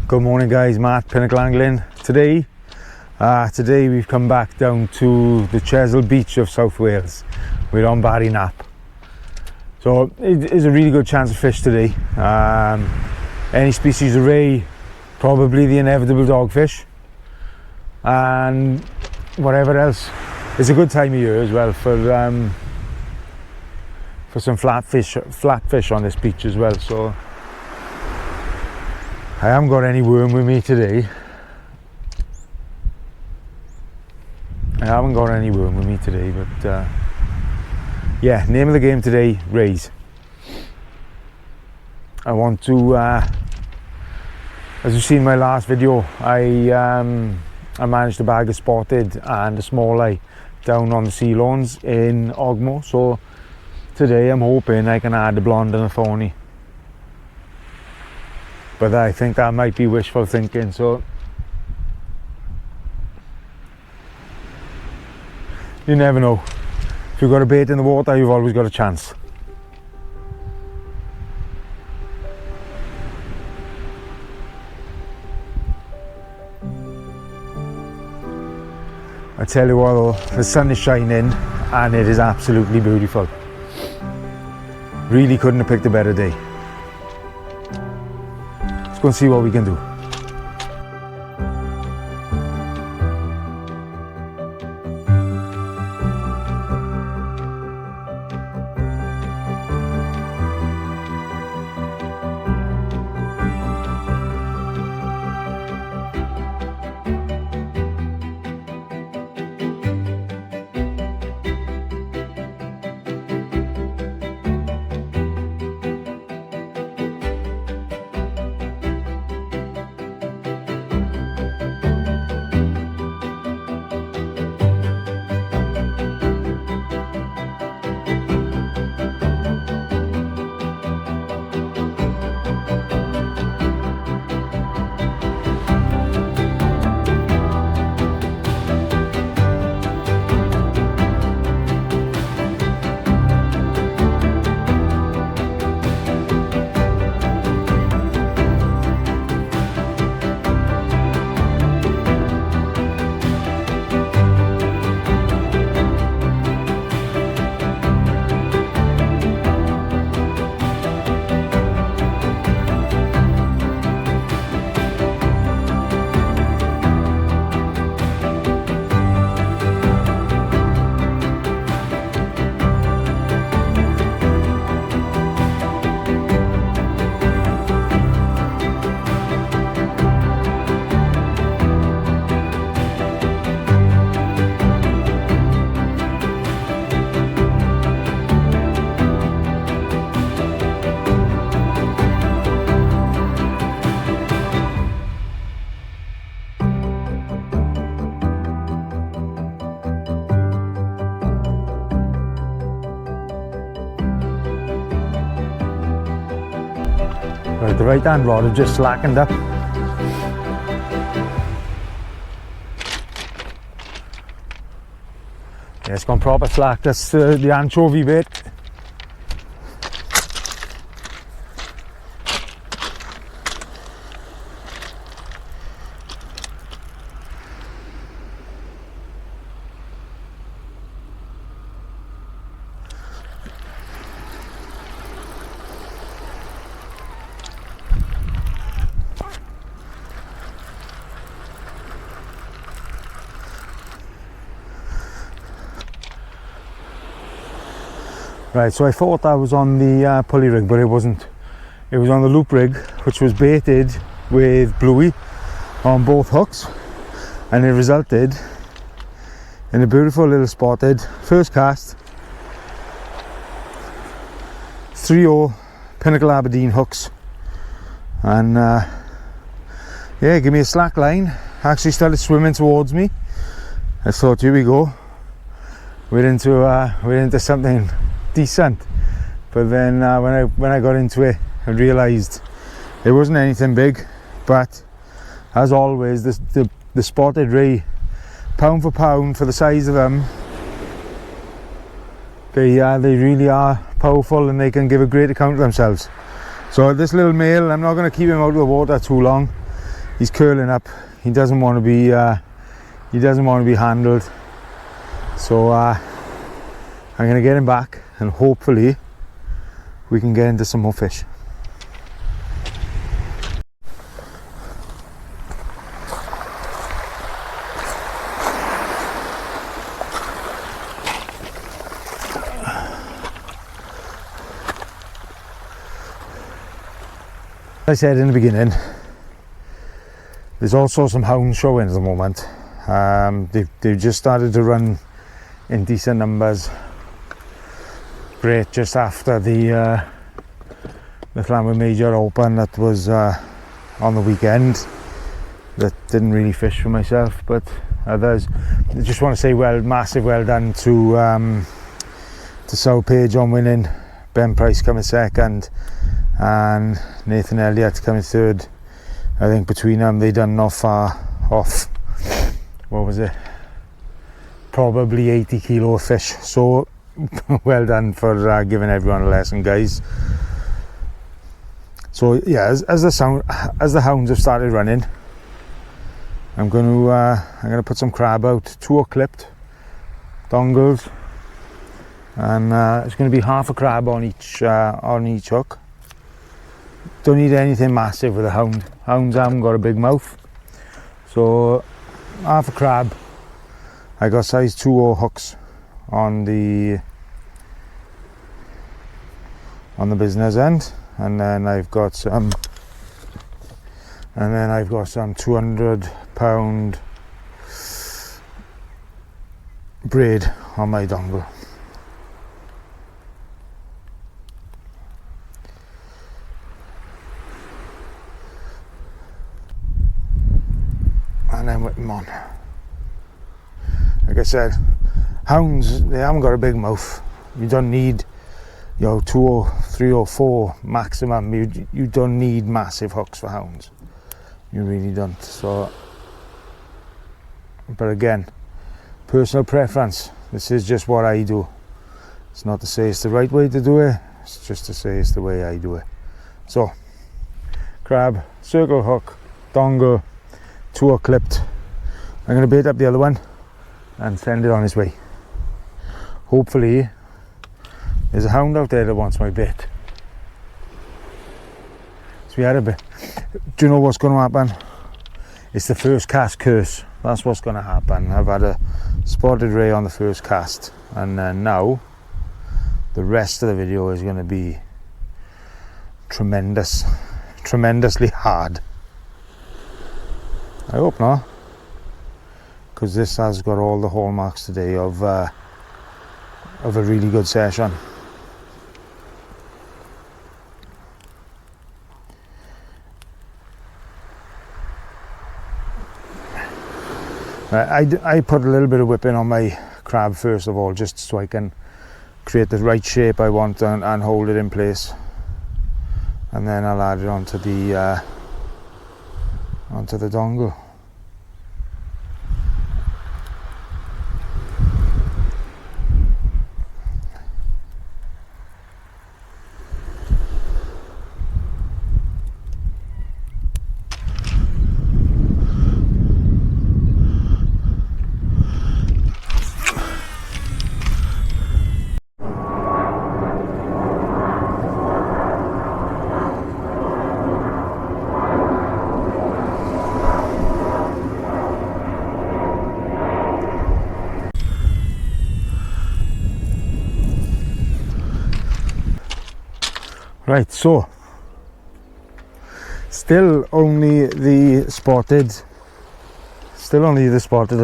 Good morning guys, Matt, Pinnacle Angling. Today we've come back down to the Chesil beach of South Wales. We're on Barry Knapp. So it is a really good chance of fish today. Any species of ray, probably the inevitable dogfish, and whatever else. It's a good time of year as well for some flatfish on this beach as well. So I haven't got any worm with me today. But yeah, name of the game today, rays. I want to, as you've seen in my last video, I managed to bag a spotted and a small eye down on the sea lawns in Ogmo. So today I'm hoping I can add a blonde and a thorny. But I think that might be wishful thinking, so you never know. If you've got a bait in the water, you've always got a chance. I tell you what though, the sun is shining and it is absolutely beautiful. Really couldn't have picked a better day. Let's go and see what we can do. Right, the right hand rod have just slackened up. Yeah, it's gone proper slack. That's the anchovy bit. Right, so I thought that was on the pulley rig, but it wasn't. It was on the loop rig, which was baited with bluey on both hooks, and it resulted in a beautiful little spotted first cast 3/0 Pinnacle Aberdeen hooks, and yeah, give me a slack line. Actually started swimming towards me. I thought, here we go, we're into something decent. But then when I got into it, I realised it wasn't anything big. But as always, the spotted ray, pound for pound, for the size of them, they really are powerful, and they can give a great account of themselves. So this little male, I'm not going to keep him out of the water too long. he's curling up. He doesn't want to be handled. So I'm going to get him back, and hopefully we can get into some more fish. As I said in the beginning, there's also some hounds showing at the moment. They've just started to run in decent numbers. Great, just after the Llanwyd Major Open that was on the weekend. That didn't really fish for myself, but others. I just want to say massive well done to Sal Page on winning, Ben Price coming second, and Nathan Elliott coming third. I think between them they done not far off, what was it, probably 80 kilo of fish. So well done for giving everyone a lesson, guys. So yeah, as the hounds have started running, I'm going to put some crab out, 2 are clipped dongles, and it's going to be half a crab on each hook. Don't need anything massive with a hound. Hounds haven't got a big mouth, so half a crab. I got size 2 hooks on the business end, and then I've got some 200-pound braid on my dongle. And then whip them on. Like I said, hounds, they haven't got a big mouth. You don't need, 2 or 3 or 4 maximum. You don't need massive hooks for hounds. You really don't. So, but again, personal preference. This is just what I do. It's not to say it's the right way to do it. It's just to say it's the way I do it. So, crab, circle hook, dongle, 2 are clipped. I'm going to bait up the other one and send it on his way. Hopefully there's a hound out there that wants my bait. So we had a bit. Do you know what's going to happen? It's the first cast curse. That's what's going to happen. I've had a spotted ray on the first cast, and then now the rest of the video is going to be tremendously hard. I hope not, because this has got all the hallmarks today of a really good session. I put a little bit of whipping on my crab first of all, just so I can create the right shape I want and hold it in place, and then I'll add it onto the dongle. Right, so still only the spotted at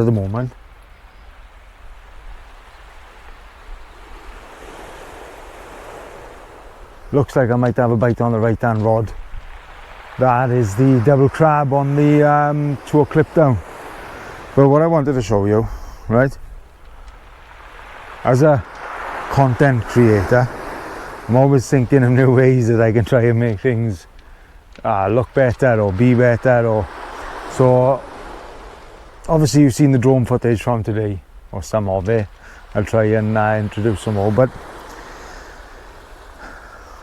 the moment. Looks like I might have a bite on the right hand rod. That is the double crab on the 2 clip down. But what I wanted to show you, right, as a content creator, I'm always thinking of new ways that I can try and make things look better or be better. So obviously you've seen the drone footage from today, or some of it. I'll try and introduce some more, but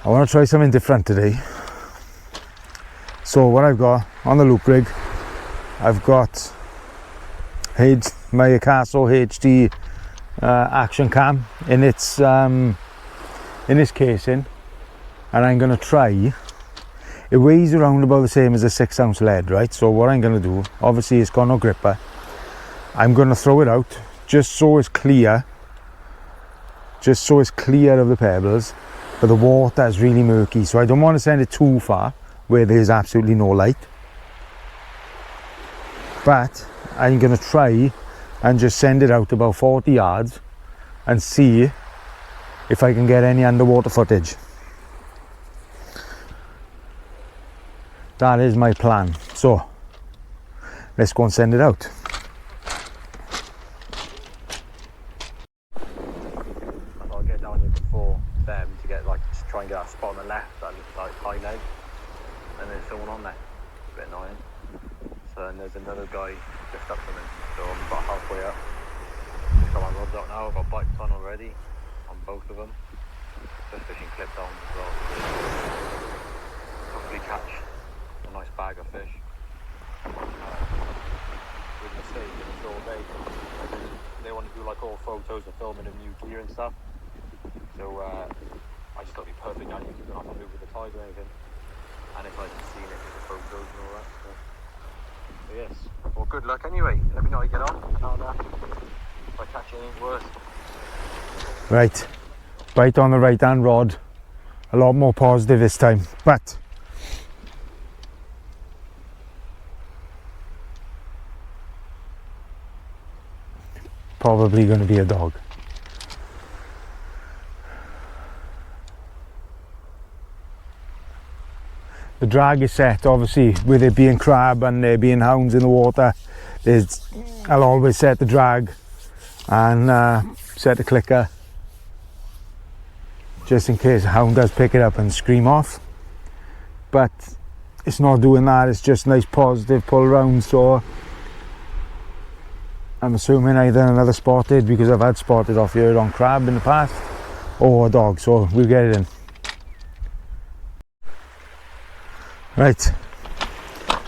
I want to try something different today. So what I've got on the loop rig I've got my Castle HD action cam in its casing, and I'm going to try. It weighs around about the same as a 6-ounce lead, right? So what I'm going to do, obviously it's got no gripper, I'm going to throw it out just so it's clear of the pebbles, but the water is really murky, so I don't want to send it too far where there's absolutely no light. But I'm going to try and just send it out about 40 yards and see if I can get any underwater footage. That is my plan. So let's go and send it out. I'll get down here before them to get just try and get that spot on the left, that looks like high leg, and there's someone on there. It's a bit annoying. So then there's another guy just up from him, so I'm about halfway up. Just got my rods out now, I've got bites on already, on both of them. Just fishing clipped on as well. Hopefully catch a nice bag of fish. With the stage in the shore bay. They want to do all photos and filming of new gear and stuff. So I just thought it'd be perfect now, you don't have to move with the tide or anything. And it's like Scenic with the photos and all that. So yes, well good luck anyway. Let me know how you get on. If I catch anything worse. Right, bite on the right hand rod, a lot more positive this time, but probably going to be a dog. The drag is set, obviously, with it being crab and there being hounds in the water. I'll always set the drag and set the clicker just in case a hound does pick it up and scream off. But it's not doing that, it's just nice positive pull around, so I'm assuming either another spotted, because I've had spotted off here on crab in the past, or a dog, so we'll get it in. Right,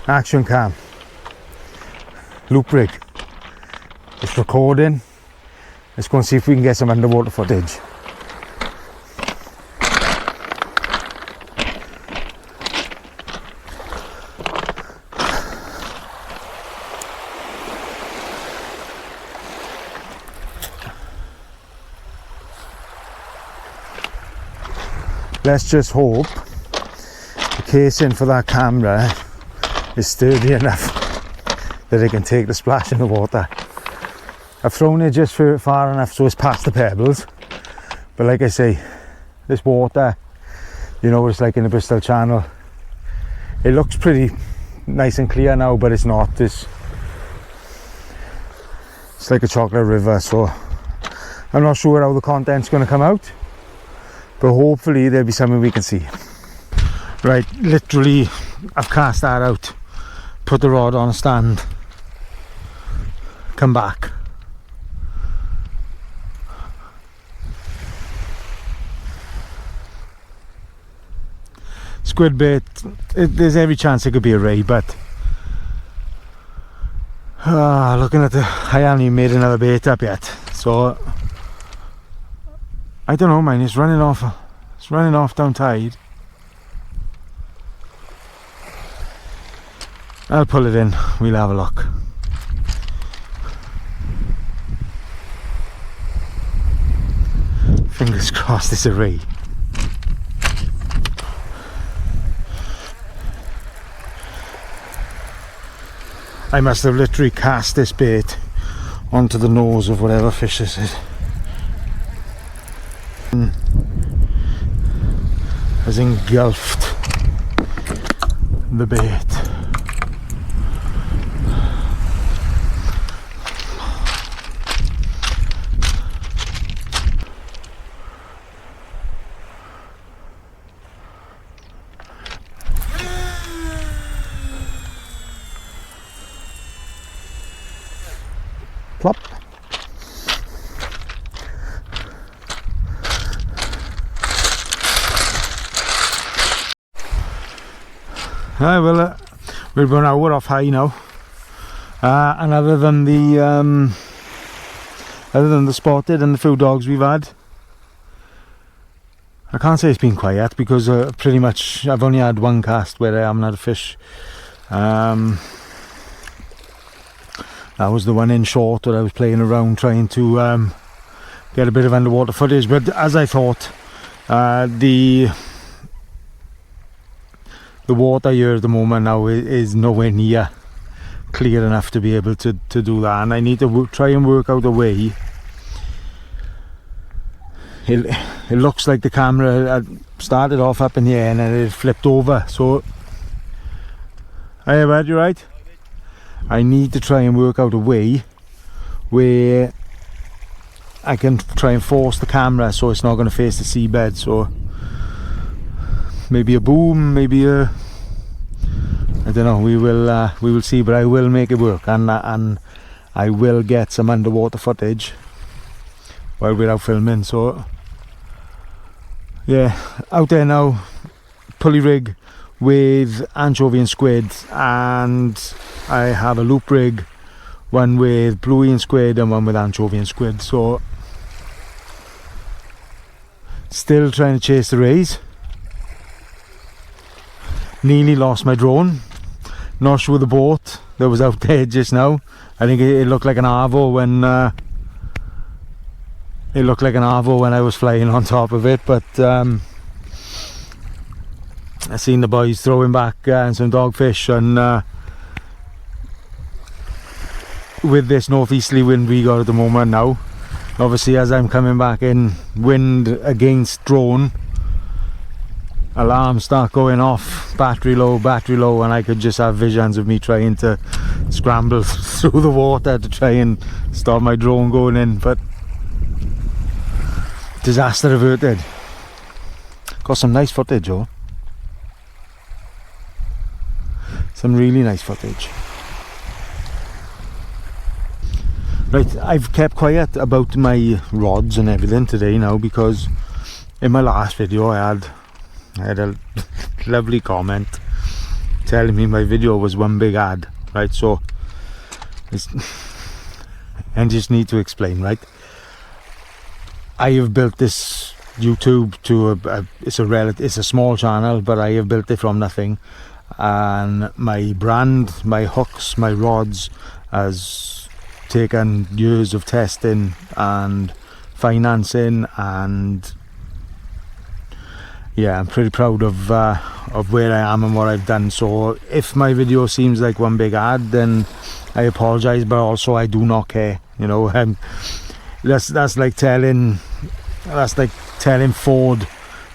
action cam, loop rig, it's recording. Let's go and see if we can get some underwater footage. Let's just hope the casing for that camera is sturdy enough that it can take the splash in the water. I've thrown it just far enough so it's past the pebbles, but like I say, this water, you know what it's like in the Bristol Channel. It looks pretty nice and clear now, but it's not. It's like a chocolate river, so I'm not sure how the content's going to come out, but hopefully there'll be something we can see. Right, literally I've cast that out, put the rod on a stand, come back. Squid bait, there's every chance it could be a ray, but looking at I haven't even made another bait up yet, so I don't know, man. It's running off down tide. I'll pull it in, we'll have a look. Fingers crossed it's a ray. I must have literally cast this bait onto the nose of whatever fish this is. Has engulfed the bait. Plop. Well, we're an hour off high now. And other than the spotted and the few dogs we've had, I can't say it's been quiet, because pretty much I've only had one cast where I haven't had a fish. That was the one in short where I was playing around trying to get a bit of underwater footage, but as I thought, the water here at the moment now is nowhere near clear enough to be able to do that, and I need to try and work out a way. It looks like the camera started off up in the air and then it flipped over, so hey bud, you right? I need to try and work out a way where I can try and force the camera so it's not going to face the seabed. So maybe a boom, maybe a, I don't know. We will see, but I will make it work, and I will get some underwater footage while we're out filming. So yeah, out there now, pulley rig with anchovy and squid, and I have a loop rig, one with bluey and squid and one with anchovy and squid. So still trying to chase the rays. Nearly lost my drone. Not sure the boat that was out there just now. I think it looked like an Arvo when I was flying on top of it, but I seen the boys throwing back some dogfish, and with this northeasterly wind we got at the moment now, obviously as I'm coming back in, wind against drone, alarms start going off, battery low, and I could just have visions of me trying to scramble through the water to try and stop my drone going in, but disaster averted. Got some nice footage, though. Some really nice footage. Right, I've kept quiet about my rods and everything today now, because in my last video I had a lovely comment telling me my video was one big ad, right? So and just need to explain, right? I have built this YouTube to it's a small channel, but I have built it from nothing, and my brand, my hooks, my rods has taken years of testing and financing, and yeah, I'm pretty proud of where I am and what I've done. So if my video seems like one big ad, then I apologize, but also I do not care, you know. That's like telling Ford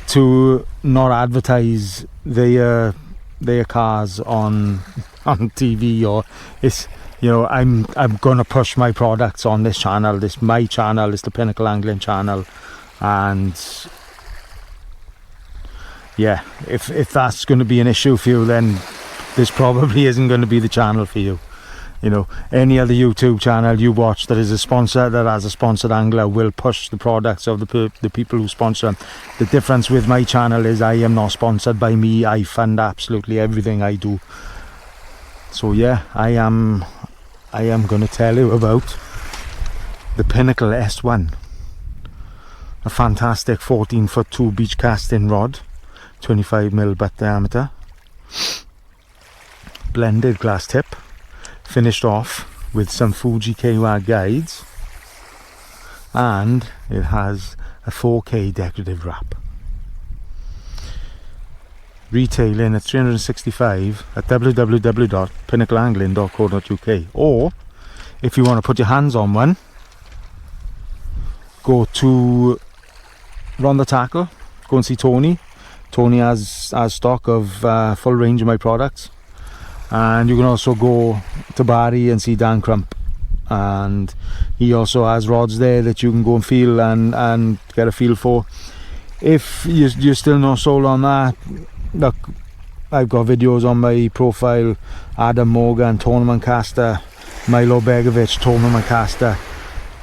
to not advertise their cars on TV, or it's, you know, I'm gonna push my products on this channel. My channel is the Pinnacle Angling channel, and yeah, if that's going to be an issue for you, then this probably isn't going to be the channel for you. You know, any other YouTube channel you watch that is a sponsor, that has a sponsored angler, will push the products of the people who sponsor them. The difference with my channel is I am not sponsored by me. I fund absolutely everything I do. So yeah, I am going to tell you about the Pinnacle S1, a fantastic 14-foot 2 beach casting rod, 25mm butt diameter, blended glass tip, finished off with some Fuji KWAG guides, and it has a 4K decorative wrap. Retailing at $365 at www.pinnacleangling.co.uk, or if you want to put your hands on one, go to Rhondda Tackle, go and see Tony. Tony has stock of full range of my products, and you can also go to Barry and see Dan Crump, and he also has rods there that you can go and feel and get a feel for. If you're still not sold on that, look, I've got videos on my profile. Adam Morgan, tournament caster, Milo Begovic, tournament caster.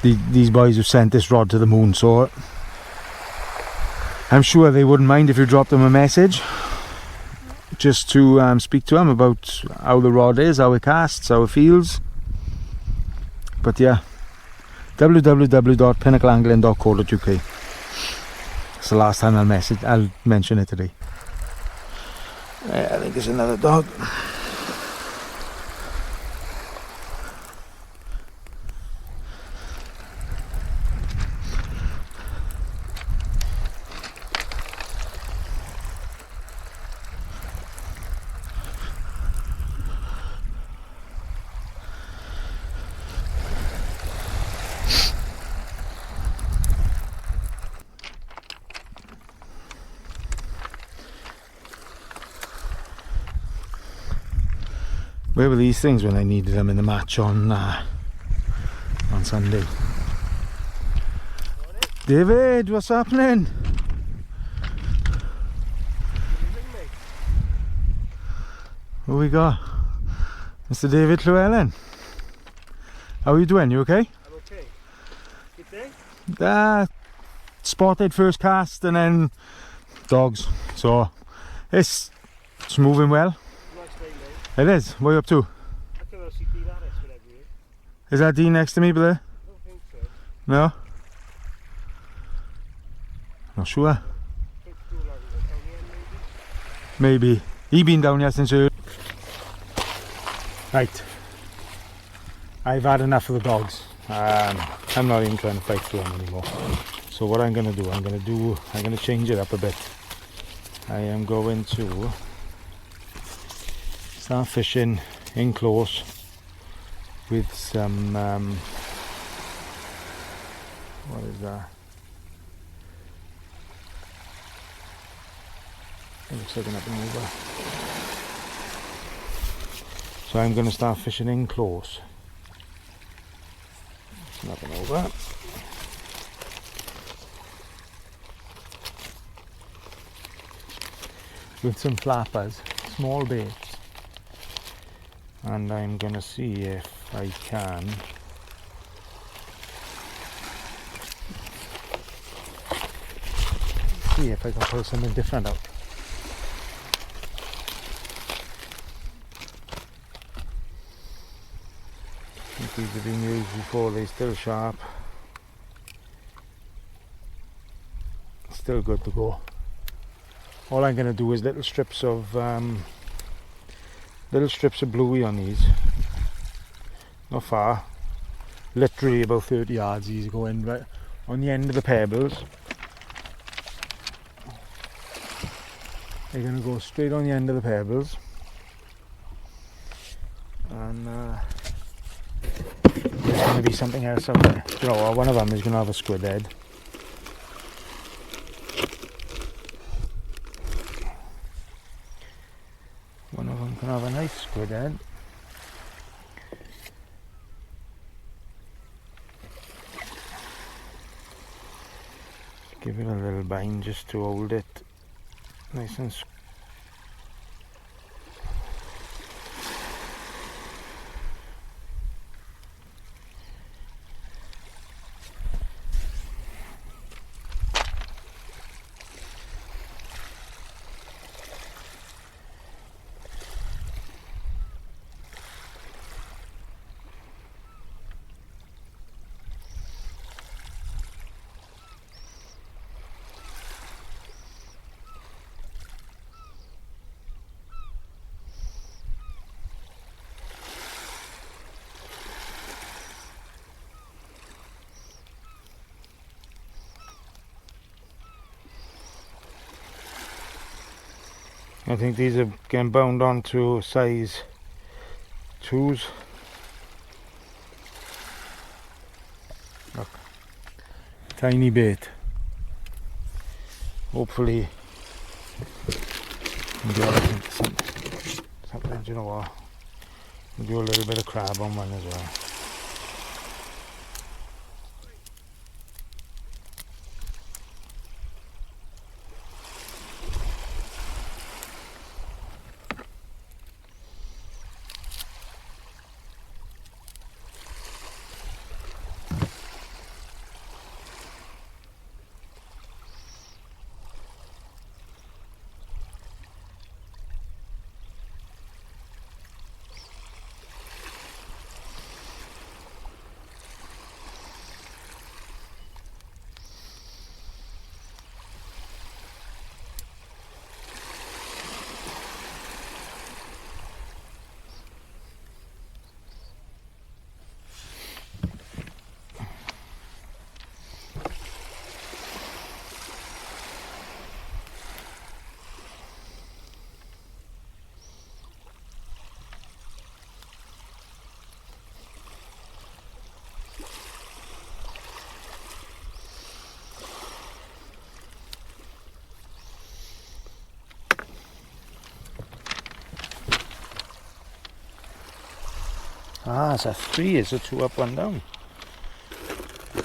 These boys have sent this rod to the moon, so I'm sure they wouldn't mind if you dropped them a message just to speak to them about how the rod is, how it casts, how it feels. But yeah, www.pinnacleangling.co.uk. It's the last time I'll mention it today. I think it's another dog. Where were these things when I needed them in the match on Sunday? David, what's happening? What we got? Mr. David Llewellyn. How are you doing? You okay? I'm okay. Good day? Spotted first cast and then dogs. So it's moving well. Nice day, mate. It is. What are you up to? I can also see that whatever you. Is that Dean next to me, there? I don't think so. No? Not sure. I think it's all over the down the end, maybe. Maybe. He been down here since early. Right. I've had enough of the dogs. I'm not even trying to fight for them anymore. So what I'm going to do, I'm going to change it up a bit. I am going to start fishing in close with some, what is that? It looks like an up and over. So I'm going to start fishing in close. Up and over. With some flappers, small baits. And I'm going to see if I can pull something different out. These have been used before, they're still sharp, still good to go. All I'm going to do is little strips of bluey on these, not far, literally about 30 yards. These go in right on the end of the pebbles. They're going to go straight on the end of the pebbles, and there's going to be something else out there. You know, one of them is going to have a squid head. One of them can have a nice squid head. Give it a little bind just to hold it nice and I think these are getting bound on to size 2s. Look, tiny bait. Hopefully, sometimes, you know what, we'll do a little bit of crab on one as well. Ah, it's a 3, it's a 2 up, 1 down.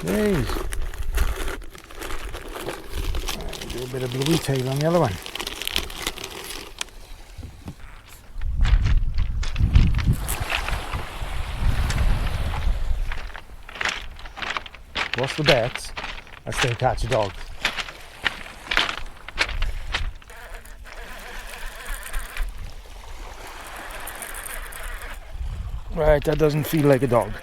There he is. Do a bit of bluey tail on the other one. What's the bet? I still catch a dog. Right, that doesn't feel like a dog.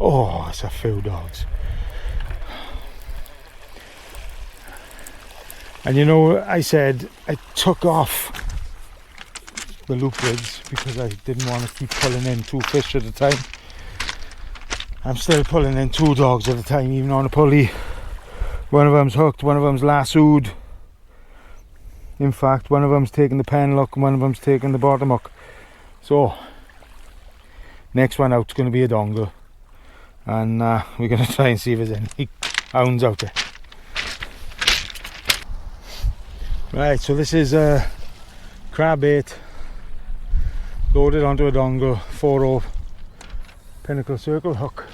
Oh, it's a few dogs. And you know, I said I took off the loop rigs because I didn't want to keep pulling in 2 fish at a time. I'm still pulling in 2 dogs at a time, even on a pulley. One of them's hooked, one of them's lassoed. In fact, one of them's taking the pen look and one of them's taking the bottom hook. So, next one out's going to be a dongle. And we're going to try and see if there's any hounds out there. Right, so this is a crab bait loaded onto a dongle 4-0 Pinnacle circle hook.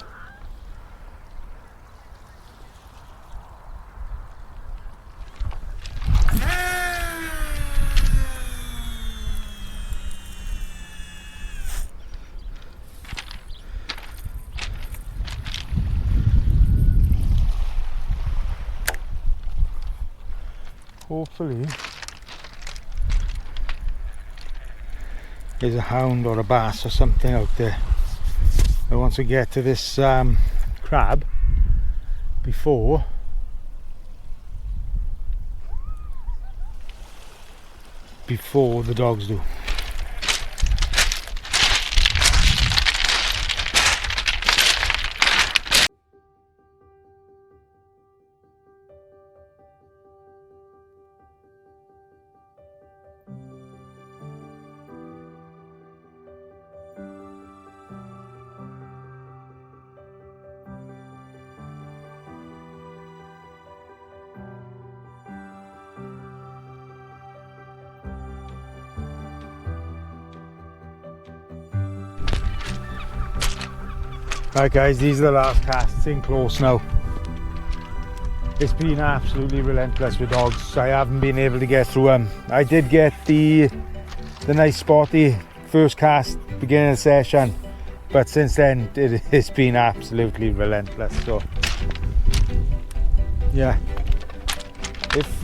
Hopefully there's a hound or a bass or something out there that wants to get to this crab before the dogs do. Right guys, these are the last casts in close now. It's been absolutely relentless with dogs. I haven't been able to get through them. I did get the nice spotty first cast beginning of the session, but since then it's been absolutely relentless. So yeah, if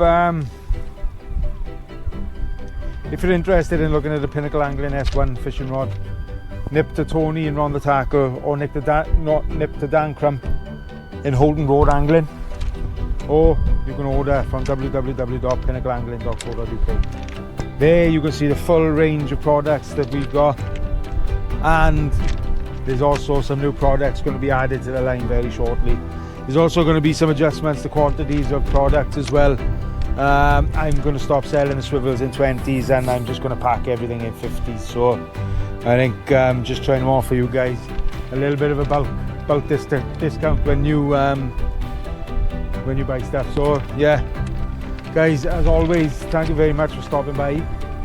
you're interested in looking at a Pinnacle Angling S1 fishing rod, nip to Tony in Ron the Tackle, or nip to Dan Crump in Holden Road Angling, or you can order from www.pinnacleangling.co.uk. There you can see the full range of products that we've got, and there's also some new products going to be added to the line very shortly. There's also going to be some adjustments to quantities of products as well. I'm going to stop selling the swivels in 20s and I'm just going to pack everything in 50s. So I think I'm just trying to offer you guys a little bit of a bulk discount when you buy stuff. So yeah, guys, as always, thank you very much for stopping by.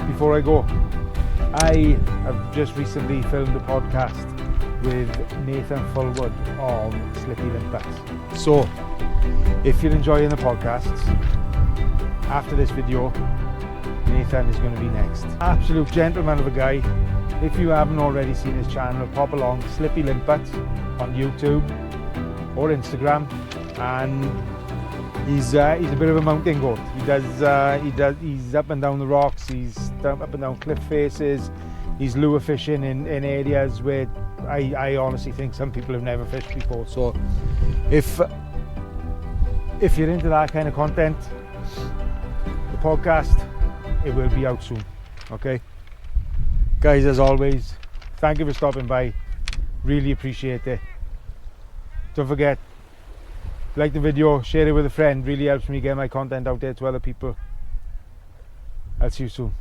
Before I go, I have just recently filmed a podcast with Nathan Fullwood on Slippy Limpets. So if you're enjoying the podcasts, after this video, Nathan is going to be next. Absolute gentleman of a guy. If you haven't already seen his channel, pop along, Slippy Limpets on YouTube or Instagram, and he's a bit of a mountain goat. He's up and down the rocks, he's up and down cliff faces, he's lure fishing in areas where I honestly think some people have never fished before. So if you're into that kind of content, the podcast, it will be out soon. Okay, Guys, as always, thank you for stopping by. Really appreciate it. Don't forget, like the video, share it with a friend. Really helps me get my content out there to other people. I'll see you soon.